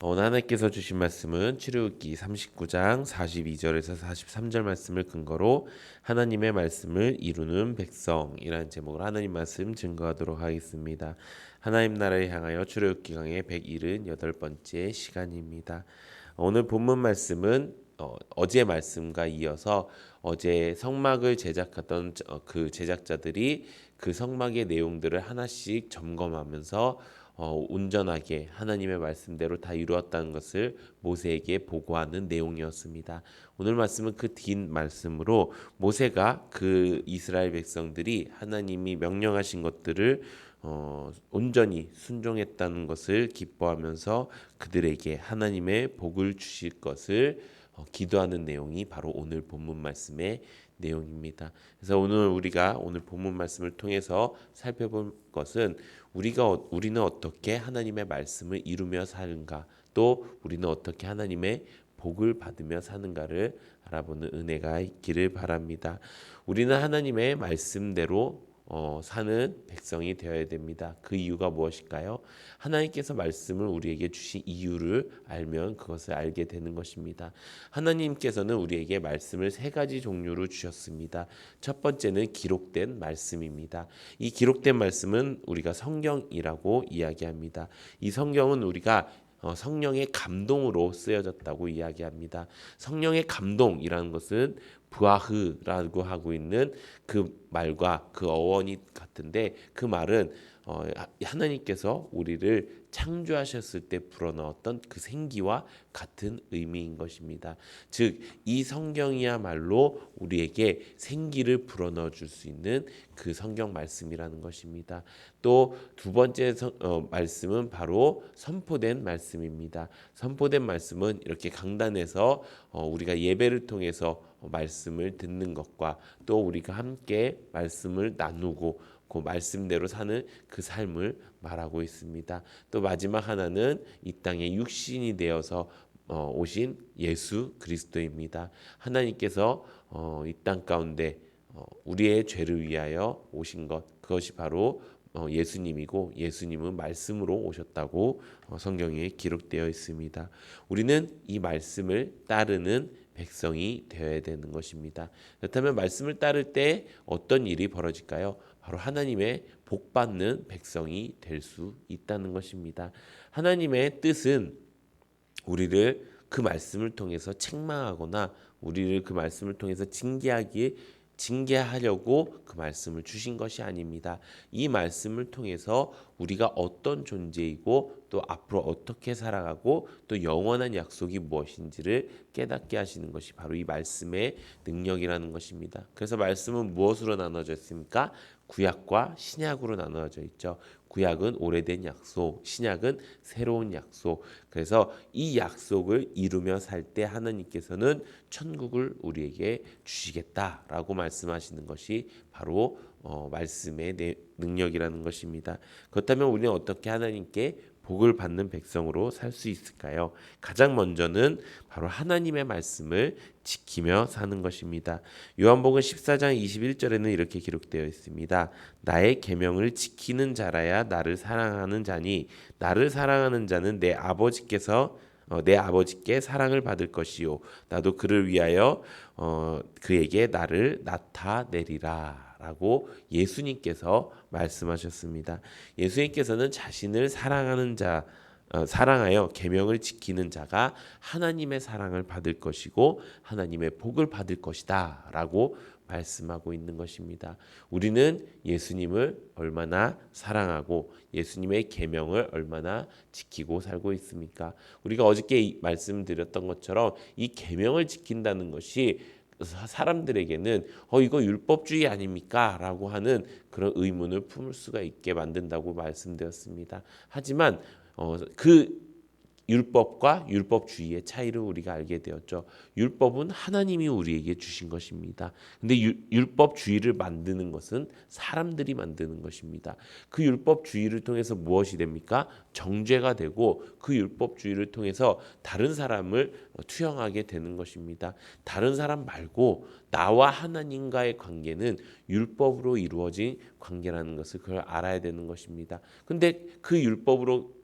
오늘 하나님께서 주신 말씀은 출애굽기 39장 42절에서 43절 말씀을 근거로 하나님의 말씀을 이루는 백성이라는 제목으로 하나님 말씀 증거하도록 하겠습니다. 하나님 나라를 향하여 출애굽기 강의 178번째 시간입니다. 오늘 본문 말씀은 어제 말씀과 이어서 어제 성막을 제작하던 그 제작자들이 그 성막의 내용들을 하나씩 점검하면서 온전하게 하나님의 말씀대로 다 이루었다는 것을 모세에게 보고하는 내용이었습니다. 오늘 말씀은 그 뒷 말씀으로 모세가 그 이스라엘 백성들이 하나님이 명령하신 것들을 온전히 순종했다는 것을 기뻐하면서 그들에게 하나님의 복을 주실 것을 기도하는 내용이 바로 오늘 본문 말씀의 내용입니다. 그래서 우리가 오늘 본문 말씀을 통해서 살펴볼 것은 우리는 어떻게 하나님의 말씀을 이루며 사는가, 또 우리는 어떻게 하나님의 복을 받으며 사는가를 알아보는 은혜가 있기를 바랍니다. 우리는 하나님의 말씀대로 사는 백성이 되어야 됩니다. 그 이유가 무엇일까요? 하나님께서 말씀을 우리에게 주신 이유를 알면 그것을 알게 되는 것입니다. 하나님께서는 우리에게 말씀을 세 가지 종류로 주셨습니다. 첫 번째는 기록된 말씀입니다. 이 기록된 말씀은 우리가 성경이라고 이야기합니다. 이 성경은 우리가 성령의 감동으로 쓰여졌다고 이야기합니다. 성령의 감동이라는 것은 부아흐라고 하고 있는 그 말과 그 어원이 같은데, 그 말은 하나님께서 우리를 창조하셨을 때 불어넣었던 그 생기와 같은 의미인 것입니다. 즉, 이 성경이야말로 우리에게 생기를 불어넣어 줄 수 있는 그 성경 말씀이라는 것입니다. 또 두 번째 말씀은 바로 선포된 말씀입니다. 선포된 말씀은 이렇게 강단에서 우리가 예배를 통해서 말씀을 듣는 것과 또 우리가 함께 말씀을 나누고 그 말씀대로 사는 그 삶을 말하고 있습니다. 또 마지막 하나는 이 땅에 육신이 되어서 오신 예수 그리스도입니다. 하나님께서 이 땅 가운데 우리의 죄를 위하여 오신 것, 그것이 바로 예수님이고, 예수님은 말씀으로 오셨다고 성경에 기록되어 있습니다. 우리는 이 말씀을 따르는 백성이 되어야 되는 것입니다. 그렇다면 말씀을 따를 때 어떤 일이 벌어질까요? 바로 하나님의 복 받는 백성이 될 수 있다는 것입니다. 하나님의 뜻은 우리를 그 말씀을 통해서 책망하거나 우리를 그 말씀을 통해서 징계하려고 그 말씀을 주신 것이 아닙니다. 이 말씀을 통해서 우리가 어떤 존재이고 또 앞으로 어떻게 살아가고 또 영원한 약속이 무엇인지를 깨닫게 하시는 것이 바로 이 말씀의 능력이라는 것입니다. 그래서 말씀은 무엇으로 나눠져 있습니까? 구약과 신약으로 나눠져 있죠. 구약은 오래된 약속, 신약은 새로운 약속. 그래서 이 약속을 이루며 살 때 하나님께서는 천국을 우리에게 주시겠다라고 말씀하시는 것이 바로 말씀의 능력이라는 것입니다. 그렇다면 우리는 어떻게 하나님께 복을 받는 백성으로 살 수 있을까요? 가장 먼저는 바로 하나님의 말씀을 지키며 사는 것입니다. 요한복음 14장 21절에는 이렇게 기록되어 있습니다. 나의 계명을 지키는 자라야 나를 사랑하는 자니 나를 사랑하는 자는 내 아버지께 사랑을 받을 것이요 나도 그를 위하여 그에게 나를 나타내리라 라고 예수님께서 말씀하셨습니다. 예수님께서는 자신을 사랑하여 계명을 지키는 자가 하나님의 사랑을 받을 것이고 하나님의 복을 받을 것이다 라고 말씀하고 있는 것입니다. 우리는 예수님을 얼마나 사랑하고 예수님의 계명을 얼마나 지키고 살고 있습니까? 우리가 어저께 말씀드렸던 것처럼 이 계명을 지킨다는 것이 사람들에게는 이거 율법주의 아닙니까? 라고 하는 그런 의문을 품을 수가 있게 만든다고 말씀드렸습니다. 하지만 그 율법과 율법주의의 차이를 우리가 알게 되었죠. 율법은 하나님이 우리에게 주신 것입니다. 근데 율법주의를 만드는 것은 사람들이 만드는 것입니다. 그 율법주의를 통해서 무엇이 됩니까? 정죄가 되고 그 율법주의를 통해서 다른 사람을 투영하게 되는 것입니다. 다른 사람 말고 나와 하나님과의 관계는 율법으로 이루어진 관계라는 것을 그걸 알아야 되는 것입니다. 근데 그 율법으로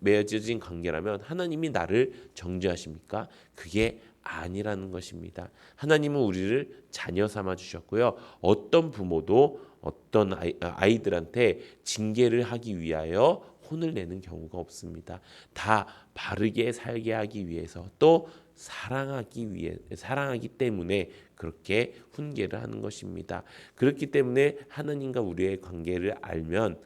맺어진 관계라면 하나님이 나를 정죄하십니까? 그게 아니라는 것입니다. 하나님은 우리를 자녀 삼아 주셨고요. 어떤 부모도 어떤 아이들한테 징계를 하기 위하여 혼을 내는 경우가 없습니다. 다 바르게 살게 하기 위해서 또 사랑하기 때문에 그렇게 훈계를 하는 것입니다. 그렇기 때문에 하나님과 우리의 관계를 알면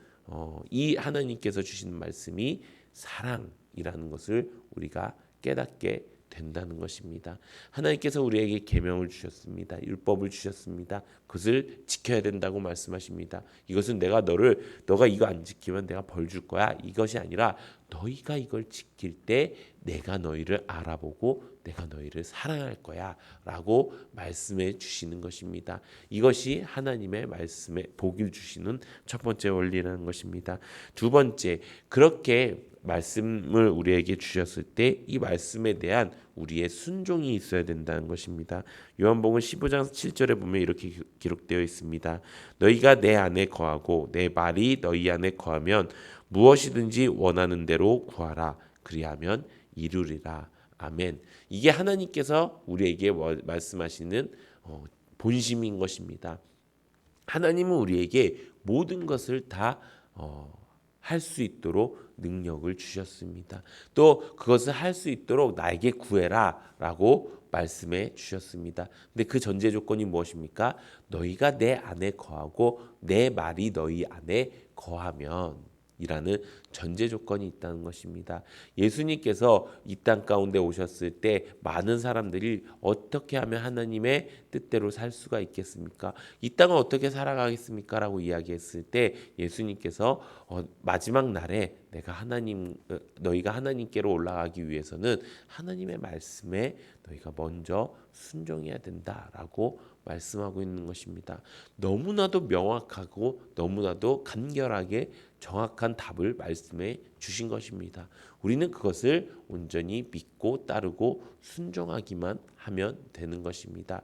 이 하나님께서 주시는 말씀이 사랑이라는 것을 우리가 깨닫게 된다는 것입니다. 하나님께서 우리에게 계명을 주셨습니다. 율법을 주셨습니다. 그것을 지켜야 된다고 말씀하십니다. 이것은 너가 이거 안 지키면 내가 벌 줄 거야. 이것이 아니라 너희가 이걸 지킬 때 내가 너희를 알아보고 내가 너희를 사랑할 거야 라고 말씀해 주시는 것입니다. 이것이 하나님의 말씀에 복을 주시는 첫 번째 원리라는 것입니다. 두 번째, 그렇게 말씀을 우리에게 주셨을 때 이 말씀에 대한 우리의 순종이 있어야 된다는 것입니다. 요한복음 15장 7절에 보면 이렇게 기록되어 있습니다. 너희가 내 안에 거하고 내 말이 너희 안에 거하면 무엇이든지 원하는 대로 구하라. 그리하면 이루리라. 아멘. 이게 하나님께서 우리에게 말씀하시는 본심인 것입니다. 하나님은 우리에게 모든 것을 다 할 수 있도록 능력을 주셨습니다. 또 그것을 할 수 있도록 나에게 구해라 라고 말씀해 주셨습니다. 근데 그 전제 조건이 무엇입니까? 너희가 내 안에 거하고 내 말이 너희 안에 거하면 이라는 전제 조건이 있다는 것입니다. 예수님께서 이 땅 가운데 오셨을 때 많은 사람들이 어떻게 하면 하나님의 뜻대로 살 수가 있겠습니까? 이 땅을 어떻게 살아가겠습니까? 라고 이야기했을 때 예수님께서 마지막 날에 너희가 하나님께로 올라가기 위해서는 하나님의 말씀에 너희가 먼저 순종해야 된다라고 말씀하고 있는 것입니다. 너무나도 명확하고 너무나도 간결하게 정확한 답을 말씀해 주신 것입니다. 우리는 그것을 온전히 믿고 따르고 순종하기만 하면 되는 것입니다.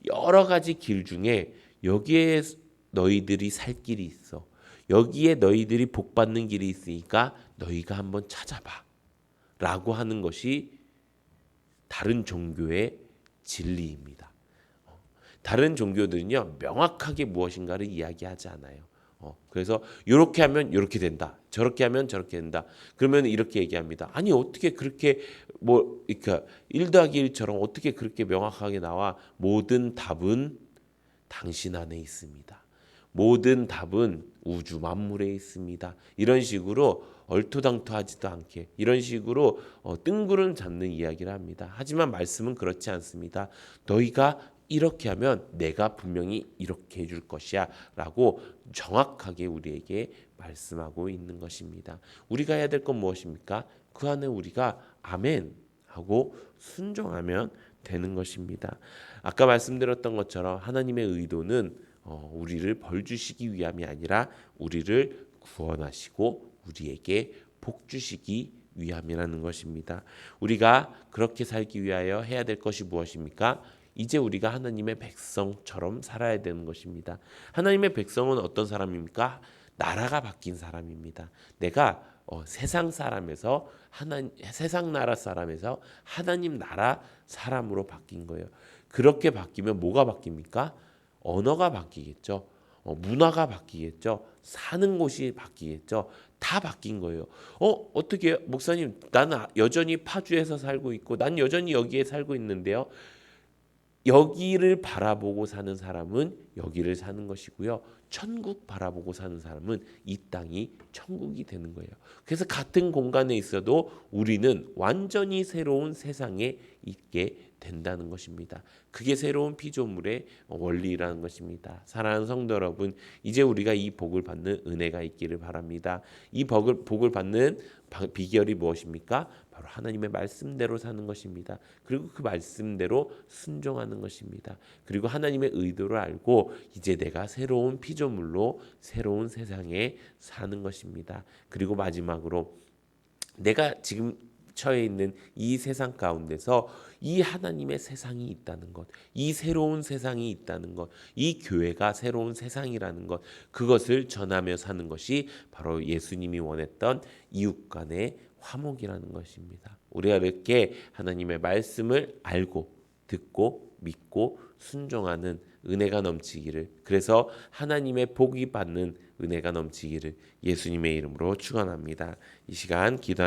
여러 가지 길 중에 여기에 너희들이 살 길이 있어. 여기에 너희들이 복 받는 길이 있으니까 너희가 한번 찾아봐 라고 하는 것이 다른 종교의 진리입니다. 다른 종교들은요 명확하게 무엇인가를 이야기하지 않아요. 그래서 이렇게 하면 이렇게 된다. 저렇게 하면 저렇게 된다. 그러면 이렇게 얘기합니다. 아니 어떻게 그렇게 그러니까 1 더하기 1처럼 어떻게 그렇게 명확하게 나와? 모든 답은 당신 안에 있습니다. 모든 답은 우주 만물에 있습니다. 이런 식으로 얼토당토하지도 않게 이런 식으로 뜬구름 잡는 이야기를 합니다. 하지만 말씀은 그렇지 않습니다. 너희가 이렇게 하면 내가 분명히 이렇게 해줄 것이야 라고 정확하게 우리에게 말씀하고 있는 것입니다. 우리가 해야 될 건 무엇입니까? 그 안에 우리가 아멘 하고 순종하면 되는 것입니다. 아까 말씀드렸던 것처럼 하나님의 의도는 우리를 벌 주시기 위함이 아니라 우리를 구원하시고 우리에게 복 주시기 위함이라는 것입니다. 우리가 그렇게 살기 위하여 해야 될 것이 무엇입니까? 이제 우리가 하나님의 백성처럼 살아야 되는 것입니다. 하나님의 백성은 어떤 사람입니까? 나라가 바뀐 사람입니다. 내가 세상 사람에서 세상 나라 사람에서 하나님 나라 사람으로 바뀐 거예요. 그렇게 바뀌면 뭐가 바뀝니까? 언어가 바뀌겠죠. 문화가 바뀌겠죠. 사는 곳이 바뀌겠죠. 다 바뀐 거예요. 어떻게 목사님 나는 여전히 파주에서 살고 있고 난 여전히 여기에 살고 있는데요. 여기를 바라보고 사는 사람은 여기를 사는 것이고요. 천국 바라보고 사는 사람은 이 땅이 천국이 되는 거예요. 그래서 같은 공간에 있어도 우리는 완전히 새로운 세상에 있게 된다는 것입니다. 그게 새로운 피조물의 원리라는 것입니다. 사랑하는 성도 여러분, 이제 우리가 이 복을 받는 은혜가 있기를 바랍니다. 이 복을 받는 비결이 무엇입니까? 바로 하나님의 말씀대로 사는 것입니다. 그리고 그 말씀대로 순종하는 것입니다. 그리고 하나님의 의도를 알고 이제 내가 새로운 피조물로 새로운 세상에 사는 것입니다. 그리고 마지막으로 내가 지금 처해 있는 이 세상 가운데서 이 하나님의 세상이 있다는 것, 이 새로운 세상이 있다는 것, 이 교회가 새로운 세상이라는 것, 그것을 전하며 사는 것이 바로 예수님이 원했던 이웃 간의 화목이라는 것입니다. 우리가 이렇게 하나님의 말씀을 알고 듣고 믿고 순종하는 은혜가 넘치기를, 그래서 하나님의 복이 받는 은혜가 넘치기를 예수님의 이름으로 축원합니다. 이 시간 기도